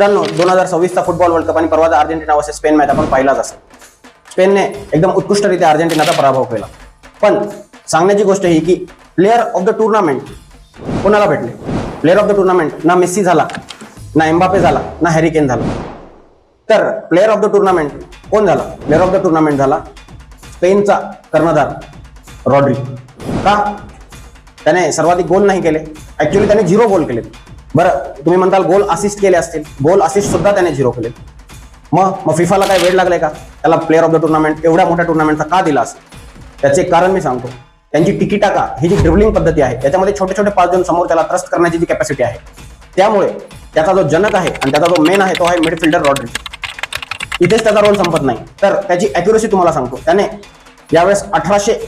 मित्रांनो 2026चा football world cup आणि परवाचा Argentina versus Spain match आपण पाहिलाच असेल. स्पेनने एकदम उत्कृष्टरित्या अर्जेंटिनाचा पराभव केला. पण सांगण्याची गोष्ट ही की प्लेअर ऑफ द टुर्नामेंट कोणाला भेटले? प्लेअर ऑफ द टुर्नामेंट ना मेस्सी झाला, ना एम्बापे झाला, ना हॅरी केन झाला. तर प्लेअर ऑफ द टुर्नामेंट कोण झाला? प्लेअर ऑफ द टुर्नामेंट झाला स्पेनचा कर्णधार रॉड्री. का? त्याने सर्वाधिक गोल नाही केले, ऍक्च्युअली त्याने 0 गोल केले. बरं, तुम्ही म्हणताल गोल असिस्ट केले असतील, गोल असिस्ट सुद्धा त्याने 0 केले. मग फिफाला काय वेळ लागलाय का त्याला प्लेअर ऑफ द टुर्नामेंट एवढ्या मोठ्या टुर्नामेंटचा का दिला असेल? त्याचे कारण मी सांगतो. त्यांची टिकीटाका ही जी ड्रिबलिंग पद्धती आहे त्याच्यामध्ये छोटे छोटे पास देऊन समोर त्याला ट्रस्ट करण्याची जी कॅपॅसिटी आहे, त्यामुळे त्याचा जो जनक आहे आणि त्याचा जो मेन आहे तो आहे मिडफिल्डर रॉड्री. इथेच त्याचा रोल संपत नाही, तर त्याची अॅक्युरेसी तुम्हाला सांगतो. त्याने यावेळेस 1800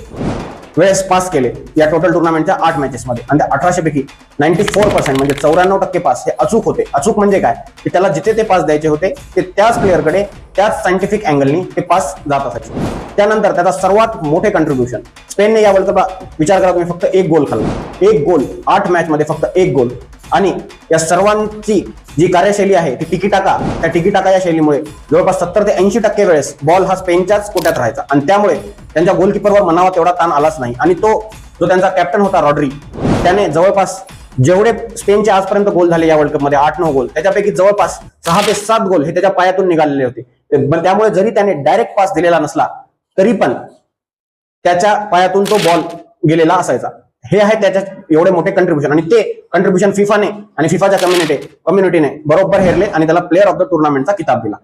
वेळेस पास केले या टोटल टुर्नामेंटच्या 8 मॅचेसमध्ये, आणि त्या 1800 पैकी 94% म्हणजे 94% पास हे अचूक होते. अचूक म्हणजे काय? की त्याला जिथे ते पास द्यायचे होते ते त्याच प्लेअरकडे त्याच सायंटिफिक अँगलनी ते पास जात असायचे. त्यानंतर त्याचा सर्वात मोठे कंट्रीब्युशन स्पेनने या वर्ल्ड कपला विचार करा तुम्ही, फक्त 1 गोल खाल्ला. 1 गोल 8 मॅचमध्ये, फक्त 1 गोल. आणि या सर्वांची जी कार्यशैली आहे ती टिकीटाका, त्या टिकीटाका या शैलीमुळे जवळपास 70 ते 80% वेळेस बॉल हा स्पेनच्याच कोट्यात राहायचा, आणि त्यामुळे त्यांच्या गोलकीपरवर म्हणावा तेवढा ताण आलाच नाही. आणि तो जो त्यांचा कॅप्टन होता रॉड्री, त्याने जवळपास जेवढे स्पेनचे आजपर्यंत गोल झाले या वर्ल्ड कपमध्ये 8-9 गोल, त्याच्यापैकी जवळपास 6 ते 7 गोल हे त्याच्या पायातून निघालेले होते. त्यामुळे जरी त्याने डायरेक्ट पास दिलेला नसला तरी पण त्याच्या पायातून तो बॉल गेलेला असायचा. हे आहे त्याच्या एवढे मोठे कंट्रीब्युशन, आणि ते कंट्रीब्युशन फिफाने आणि फिफाच्या कम्युनिटीने बरोबर हेरले आणि त्याला प्लेअर ऑफ द टुर्नामेंटचा किताब दिला.